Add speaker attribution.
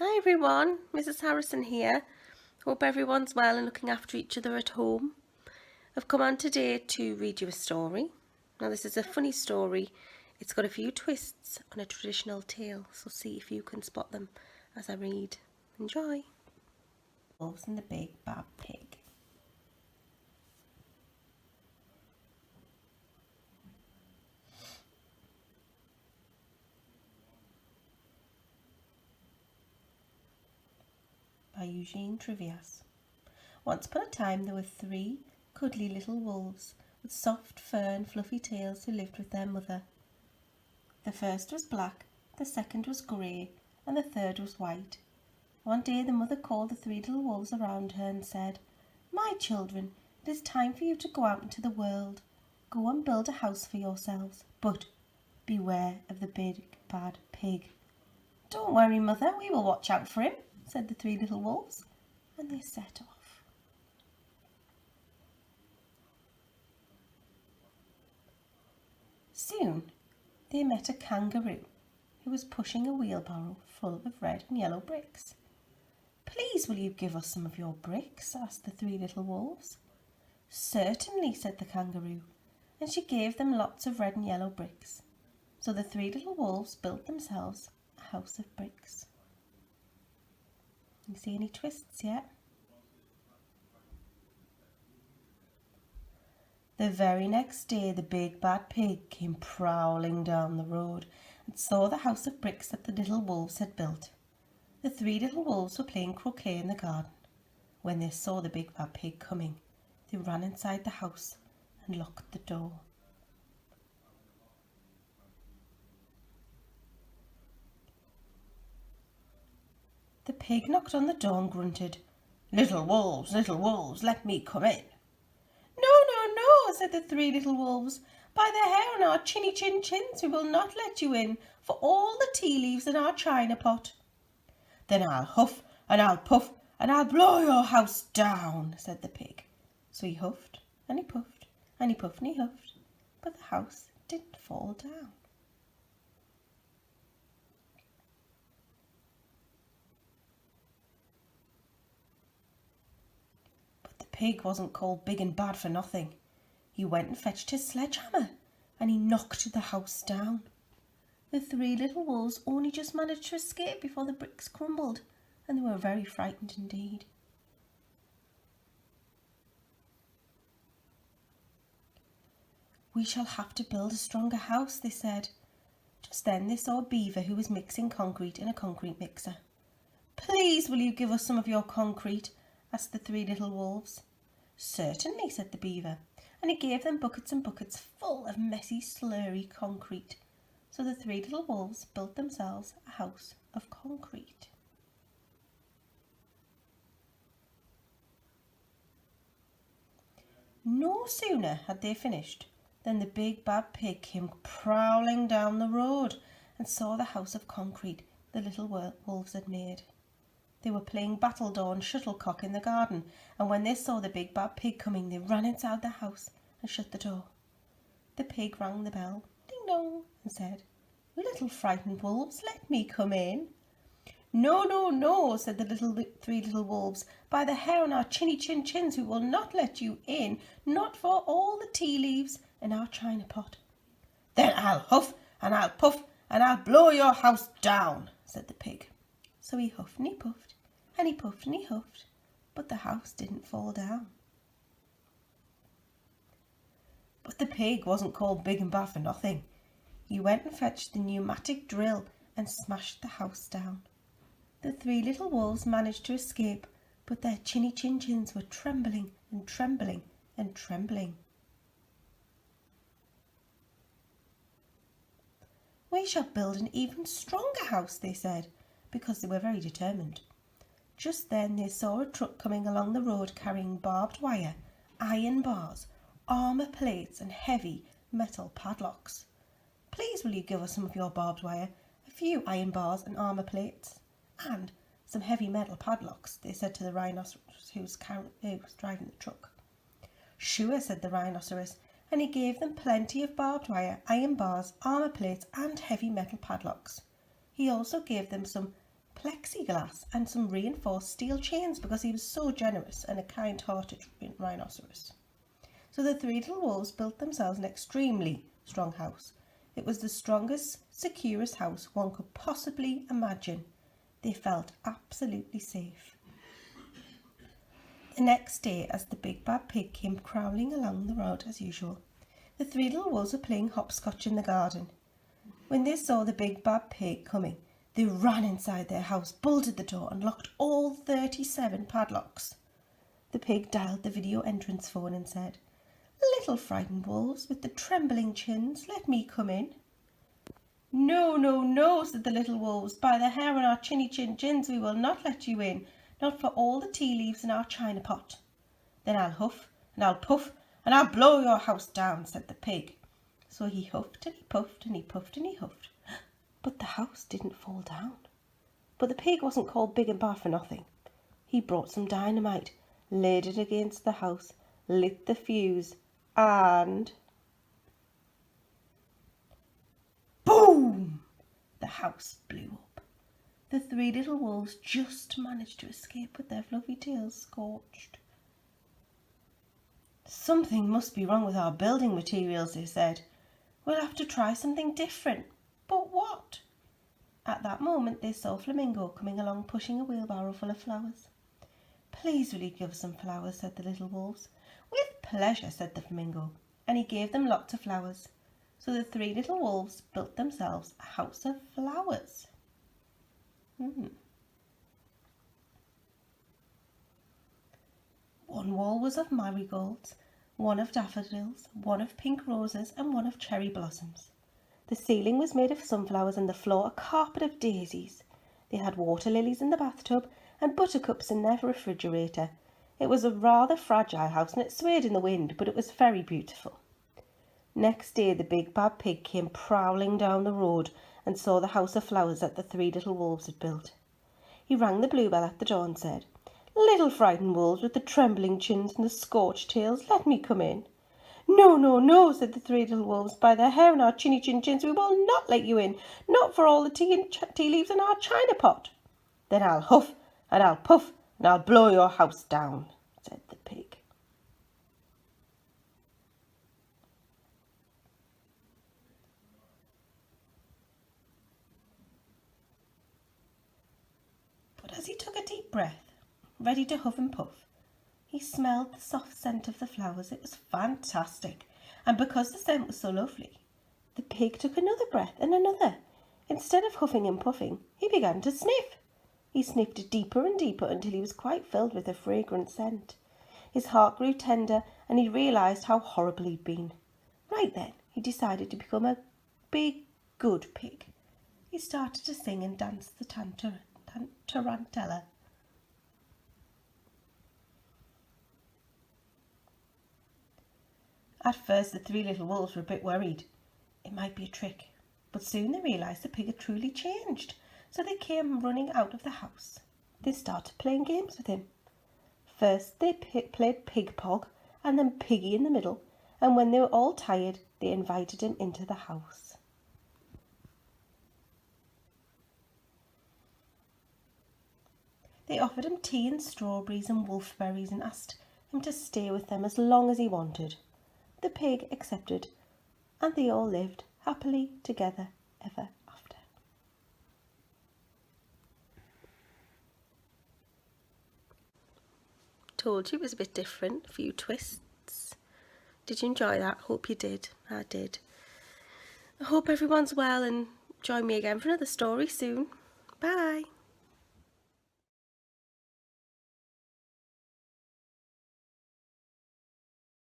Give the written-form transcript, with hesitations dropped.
Speaker 1: Hi everyone, Mrs. Harrison here. Hope everyone's well and looking after each other at home. I've come on today to read you a story. Now this is a funny story. It's got a few twists on a traditional tale, so see if you can spot them as I read. Enjoy. Wolves and the Big Bad Pig. By Eugene Trivias. Once upon a time there were 3 cuddly little wolves with soft fur and fluffy tails who lived with their mother. The first was black, the second was grey, and the third was white. One day the mother called the 3 little wolves around her and said, "My children, it is time for you to go out into the world. Go and build a house for yourselves, but beware of the big bad pig." "Don't worry, mother, we will watch out for him," said the 3 little wolves, and they set off. Soon they met a kangaroo who was pushing a wheelbarrow full of red and yellow bricks. "Please, will you give us some of your bricks?" asked the 3 little wolves. "Certainly," said the kangaroo, and she gave them lots of red and yellow bricks. So the 3 little wolves built themselves a house of bricks. You see any twists yet? The very next day the big bad pig came prowling down the road and saw the house of bricks that the little wolves had built. The 3 little wolves were playing croquet in the garden. When they saw the big bad pig coming, they ran inside the house and locked the door. The pig knocked on the door and grunted, little wolves, let me come in." "No, no, no," said the 3 little wolves. "By the hair on our chinny chin chins we will not let you in for all the tea leaves in our china pot." "Then I'll huff and I'll puff and I'll blow your house down," said the pig. So he huffed and he puffed and he puffed and he huffed, but the house didn't fall down. The pig wasn't called big and bad for nothing. He went and fetched his sledgehammer and he knocked the house down. The 3 little wolves only just managed to escape before the bricks crumbled, and they were very frightened indeed. "We shall have to build a stronger house," they said. Just then they saw a beaver who was mixing concrete in a concrete mixer. "Please, will you give us some of your concrete?" asked the 3 little wolves. "Certainly," said the beaver, and he gave them buckets and buckets full of messy, slurry concrete. So the 3 little wolves built themselves a house of concrete. No sooner had they finished than the big bad pig came prowling down the road and saw the house of concrete the little wolves had made. They were playing battledore and shuttlecock in the garden, and when they saw the big bad pig coming, they ran inside the house and shut the door. The pig rang the bell, ding dong, and said, "Little frightened wolves, let me come in." "No, no, no," said the 3 little wolves. "By the hair on our chinny chin chins we will not let you in, not for all the tea leaves in our china pot." "Then I'll huff and I'll puff and I'll blow your house down," said the pig. So he huffed and he puffed and he puffed and he huffed, but the house didn't fall down. But the pig wasn't called big and bad for nothing. He went and fetched the pneumatic drill and smashed the house down. The 3 little wolves managed to escape, but their chinny chin chins were trembling and trembling and trembling. "We shall build an even stronger house," they said, because they were very determined. Just then they saw a truck coming along the road carrying barbed wire, iron bars, armour plates and heavy metal padlocks. "Please, will you give us some of your barbed wire, a few iron bars and armour plates, and some heavy metal padlocks?" they said to the rhinoceros who was driving the truck. "Sure," said the rhinoceros, and he gave them plenty of barbed wire, iron bars, armour plates and heavy metal padlocks. He also gave them some plexiglass and some reinforced steel chains because he was so generous and a kind-hearted rhinoceros. So the three little wolves built themselves an extremely strong house. It was the strongest, securest house one could possibly imagine. They felt absolutely safe. The next day, as the big bad pig came prowling along the road as usual, the three little wolves were playing hopscotch in the garden. When they saw the big bad pig coming, they ran inside their house, bolted the door and locked all 37 padlocks. The pig dialed the video entrance phone and said, "Little frightened wolves with the trembling chins, let me come in." "No, no, no," said the little wolves. "By the hair on our chinny chin chins, we will not let you in, not for all the tea leaves in our china pot." "Then I'll huff and I'll puff and I'll blow your house down," said the pig. So he huffed and he puffed and he puffed and he huffed, but the house didn't fall down. But the pig wasn't called big and bad for nothing. He brought some dynamite, laid it against the house, lit the fuse, and boom! The house blew up. The three little wolves just managed to escape with their fluffy tails scorched. "Something must be wrong with our building materials," they said. "We'll have to try something different. But what?" At that moment they saw Flamingo coming along pushing a wheelbarrow full of flowers. "Please will you give us some flowers?" said the little wolves. "With pleasure," said the Flamingo, and he gave them lots of flowers. So the three little wolves built themselves a house of flowers. One wall was of marigolds, one of daffodils, one of pink roses, and one of cherry blossoms. The ceiling was made of sunflowers and the floor a carpet of daisies. They had water lilies in the bathtub and buttercups in their refrigerator. It was a rather fragile house and it swayed in the wind, but it was very beautiful. Next day the big bad pig came prowling down the road and saw the house of flowers that the three little wolves had built. He rang the bluebell at the door and said, "Little frightened wolves with the trembling chins and the scorched tails, let me come in." "No, no, no," said the three little wolves. "By the hair on our chinny chin chins, we will not let you in, not for all the tea leaves in our china pot." "Then I'll huff and I'll puff and I'll blow your house down," said the pig. But as he took a deep breath, ready to huff and puff, he smelled the soft scent of the flowers. It was fantastic, and because the scent was so lovely, the pig took another breath and another. Instead of huffing and puffing, he began to sniff. He sniffed deeper and deeper until he was quite filled with a fragrant scent. His heart grew tender and he realised how horrible he'd been. Right then, he decided to become a big, good pig. He started to sing and dance the tarantella. At first the three little wolves were a bit worried. It might be a trick, but soon they realised the pig had truly changed, so they came running out of the house. They started playing games with him. First they played pig pog and then piggy in the middle, and when they were all tired they invited him into the house. They offered him tea and strawberries and wolfberries and asked him to stay with them as long as he wanted. The pig accepted, and they all lived happily together ever after. Told you it was a bit different, a few twists. Did you enjoy that? Hope you did. I did. I hope everyone's well and join me again for another story soon. Bye.